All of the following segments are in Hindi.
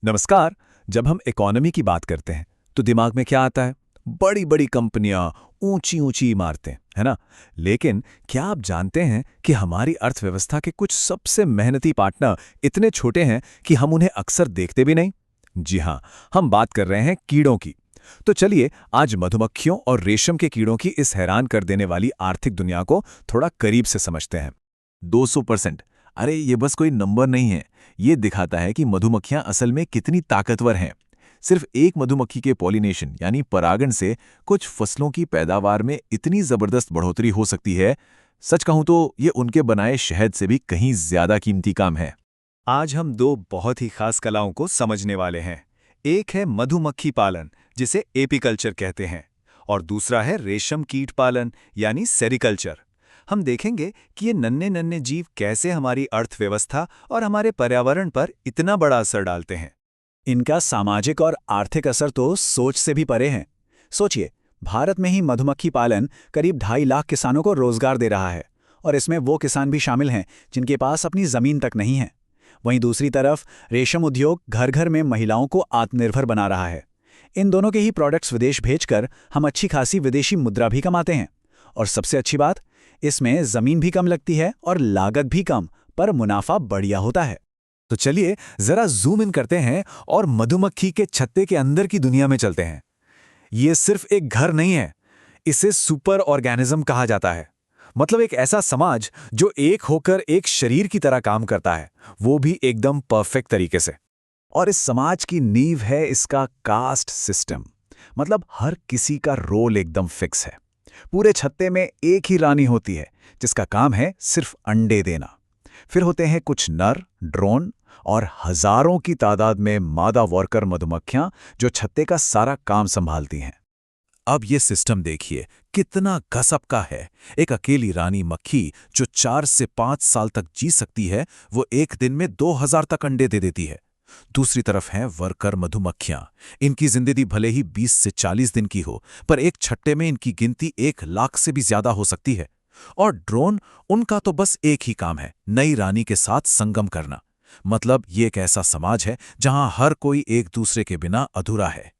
नमस्कार। जब हम इकोनॉमी की बात करते हैं तो दिमाग में क्या आता है? बड़ी बड़ी कंपनियां, ऊंची ऊंची इमारतें, है ना? लेकिन क्या आप जानते हैं कि हमारी अर्थव्यवस्था के कुछ सबसे मेहनती पार्टनर इतने छोटे हैं कि हम उन्हें अक्सर देखते भी नहीं? जी हाँ, हम बात कर रहे हैं कीड़ों की। तो चलिए आज मधुमक्खियों और रेशम के कीड़ों की इस हैरान कर देने वाली आर्थिक दुनिया को थोड़ा करीब से समझते हैं। 200%। अरे ये बस कोई नंबर नहीं है। ये दिखाता है कि मधुमक्खियां असल में कितनी ताकतवर हैं। सिर्फ एक मधुमक्खी के पॉलिनेशन यानी परागण से कुछ फसलों की पैदावार में इतनी जबरदस्त बढ़ोतरी हो सकती है। सच कहूं तो ये उनके बनाए शहद से भी कहीं ज्यादा कीमती काम है। आज हम दो बहुत ही खास कलाओं को समझने वाले हैं। एक है मधुमक्खी पालन, जिसे एपीकल्चर कहते हैं, और दूसरा है रेशम कीट पालन यानी सेरिकल्चर। हम देखेंगे कि ये नन्हे नन्हे जीव कैसे हमारी अर्थव्यवस्था और हमारे पर्यावरण पर इतना बड़ा असर डालते हैं। इनका सामाजिक और आर्थिक असर तो सोच से भी परे हैं। सोचिए, भारत में ही मधुमक्खी पालन करीब 2.5 लाख किसानों को रोजगार दे रहा है, और इसमें वो किसान भी शामिल हैं जिनके पास अपनी जमीन तक नहीं है। वहीं दूसरी तरफ रेशम उद्योग घर घर में महिलाओं को आत्मनिर्भर बना रहा है। इन दोनों के ही प्रोडक्ट्स विदेश भेजकर हम अच्छी खासी विदेशी मुद्रा भी कमाते हैं। और सबसे अच्छी बात, इसमें जमीन भी कम लगती है और लागत भी कम, पर मुनाफा बढ़िया होता है। तो चलिए जरा जूम इन करते हैं और मधुमक्खी के छत्ते के अंदर की दुनिया में चलते हैं। ये सिर्फ एक घर नहीं है, इसे सुपर ऑर्गेनिज्म कहा जाता है। मतलब एक ऐसा समाज जो एक होकर एक शरीर की तरह काम करता है, वो भी एकदम परफेक्ट तरीके से। और इस समाज की नींव है इसका कास्ट सिस्टम। मतलब हर किसी का रोल एकदम फिक्स है। पूरे छत्ते में एक ही रानी होती है जिसका काम है सिर्फ अंडे देना। फिर होते हैं कुछ नर, ड्रोन और हजारों की तादाद में मादा वर्कर मधुमक्खियां जो छत्ते का सारा काम संभालती हैं। अब ये सिस्टम देखिए कितना गजब का है। एक अकेली रानी मक्खी जो 4 से 5 साल तक जी सकती है, वो एक दिन में 2000 तक अंडे दे देती है। दूसरी तरफ हैं वर्कर मधुमक्खियां। इनकी जिंदगी भले ही 20 से 40 दिन की हो, पर एक छट्टे में इनकी गिनती 1 लाख से भी ज्यादा हो सकती है। और ड्रोन, उनका तो बस एक ही काम है, नई रानी के साथ संगम करना। मतलब ये एक ऐसा समाज है जहां हर कोई एक दूसरे के बिना अधूरा है।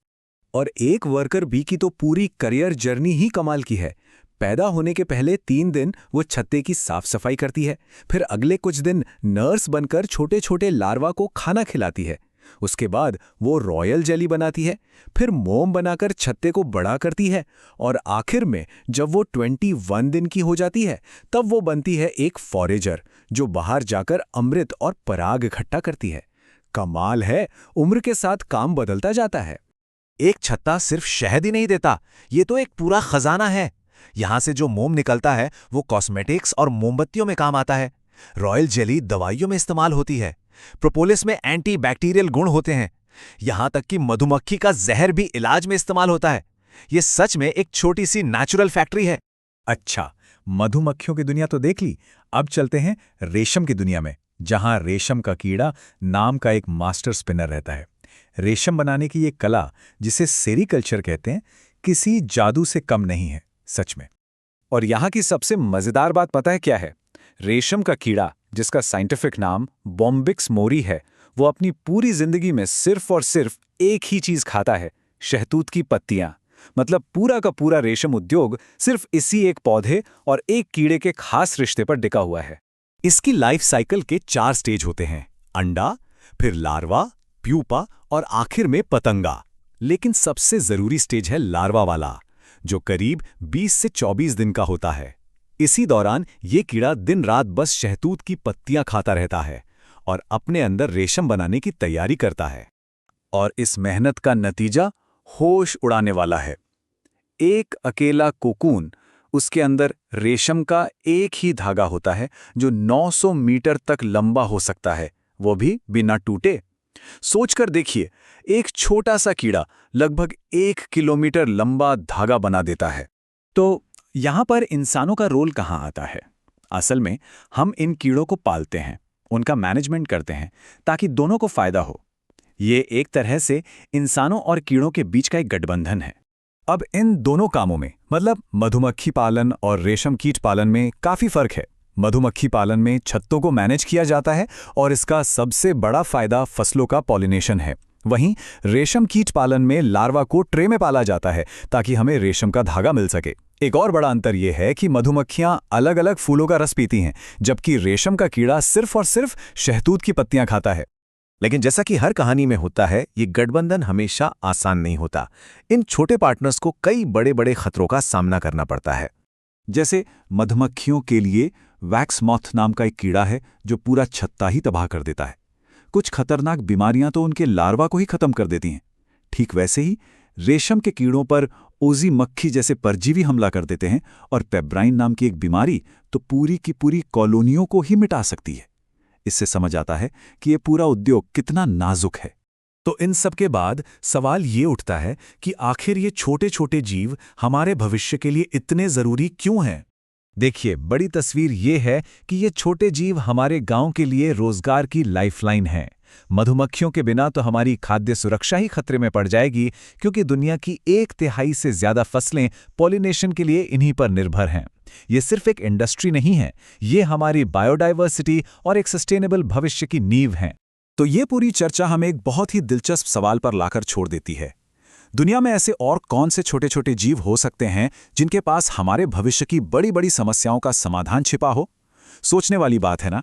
और एक वर्कर बी की तो पूरी करियर जर्नी ही कमाल की है। पैदा होने के पहले 3 दिन वो छत्ते की साफ सफाई करती है, फिर अगले कुछ दिन नर्स बनकर छोटे छोटे लार्वा को खाना खिलाती है। उसके बाद वो रॉयल जेली बनाती है, फिर मोम बनाकर छत्ते को बड़ा करती है, और आखिर में जब वो 21 दिन की हो जाती है तब वो बनती है एक फॉरेजर जो बाहर जाकर अमृत और पराग इकट्ठा करती है। कमाल है, उम्र के साथ काम बदलता जाता है। एक छत्ता सिर्फ शहद ही नहीं देता, ये तो एक पूरा खजाना है। यहां से जो मोम निकलता है वो कॉस्मेटिक्स और मोमबत्तियों में काम आता है। रॉयल जेली दवाइयों में इस्तेमाल होती है। प्रोपोलिस में एंटी बैक्टीरियल गुण होते हैं। यहां तक कि मधुमक्खी का जहर भी इलाज में इस्तेमाल होता है। ये सच में एक छोटी सी नेचुरल फैक्ट्री है। अच्छा, मधुमक्खियों की दुनिया तो देख ली। अब चलते हैं रेशम की दुनिया में, जहां रेशम का कीड़ा नाम का एक मास्टर स्पिनर रहता है। रेशम बनाने की ये कला, जिसे सेरीकल्चर कहते हैं, किसी जादू से कम नहीं है, सच में। और यहाँ की सबसे मजेदार बात पता है क्या है? रेशम का कीड़ा, जिसका साइंटिफिक नाम बॉम्बिक्स मोरी है, वो अपनी पूरी जिंदगी में सिर्फ और सिर्फ एक ही चीज खाता है, शहतूत की पत्तियां। मतलब पूरा का पूरा रेशम उद्योग सिर्फ इसी एक पौधे और एक कीड़े के खास रिश्ते पर टिका हुआ है। इसकी लाइफ साइकिल के 4 स्टेज होते हैं: अंडा, फिर लार्वा, प्यूपा और आखिर में पतंगा। लेकिन सबसे जरूरी स्टेज है लार्वा वाला, जो करीब 20 से 24 दिन का होता है। इसी दौरान ये कीड़ा दिन रात बस शहतूत की पत्तियां खाता रहता है और अपने अंदर रेशम बनाने की तैयारी करता है। और इस मेहनत का नतीजा होश उड़ाने वाला है। एक अकेला कोकून, उसके अंदर रेशम का एक ही धागा होता है जो 900 मीटर तक लंबा हो सकता है, वो भी बिना टूटे। सोचकर देखिए, एक छोटा सा कीड़ा लगभग 1 किलोमीटर लंबा धागा बना देता है। तो यहां पर इंसानों का रोल कहां आता है? असल में हम इन कीड़ों को पालते हैं, उनका मैनेजमेंट करते हैं ताकि दोनों को फायदा हो। ये एक तरह से इंसानों और कीड़ों के बीच का एक गठबंधन है। अब इन दोनों कामों में, मतलब मधुमक्खी पालन और रेशम कीट पालन में काफी फर्क है। मधुमक्खी पालन में छत्तों को मैनेज किया जाता है और इसका सबसे बड़ा फायदा फसलों का पॉलिनेशन है। वहीं रेशम कीट पालन में लार्वा को ट्रे में पाला जाता है ताकि हमें रेशम का धागा मिल सके। एक और बड़ा अंतर यह है कि मधुमक्खियां अलग अलग फूलों का रस पीती हैं, जबकि रेशम का कीड़ा सिर्फ और सिर्फ शहतूत की पत्तियां खाता है। लेकिन जैसा कि हर कहानी में होता है, ये गठबंधन हमेशा आसान नहीं होता। इन छोटे पार्टनर्स को कई बड़े बड़े खतरों का सामना करना पड़ता है। जैसे मधुमक्खियों के लिए वैक्स मॉथ नाम का एक कीड़ा है जो पूरा छत्ता ही तबाह कर देता है। कुछ खतरनाक बीमारियां तो उनके लार्वा को ही खत्म कर देती हैं। ठीक वैसे ही रेशम के कीड़ों पर ओजी मक्खी जैसे परजीवी हमला कर देते हैं और पेब्राइन नाम की एक बीमारी तो पूरी की पूरी कॉलोनियों को ही मिटा सकती है। इससे समझ आता है कि यह पूरा उद्योग कितना नाजुक है। तो इन सब के बाद सवाल ये उठता है कि आखिर ये छोटे छोटे जीव हमारे भविष्य के लिए इतने जरूरी क्यों हैं? देखिए, बड़ी तस्वीर ये है कि ये छोटे जीव हमारे गांव के लिए रोजगार की लाइफलाइन हैं। मधुमक्खियों के बिना तो हमारी खाद्य सुरक्षा ही खतरे में पड़ जाएगी, क्योंकि दुनिया की 1/3 से ज्यादा फसलें पॉलिनेशन के लिए इन्हीं पर निर्भर हैं। ये सिर्फ एक इंडस्ट्री नहीं है, ये हमारी बायोडाइवर्सिटी और एक सस्टेनेबल भविष्य की नींव हैं। तो ये पूरी चर्चा हमें एक बहुत ही दिलचस्प सवाल पर लाकर छोड़ देती है। दुनिया में ऐसे और कौन से छोटे छोटे जीव हो सकते हैं जिनके पास हमारे भविष्य की बड़ी बड़ी समस्याओं का समाधान छिपा हो? सोचने वाली बात है ना?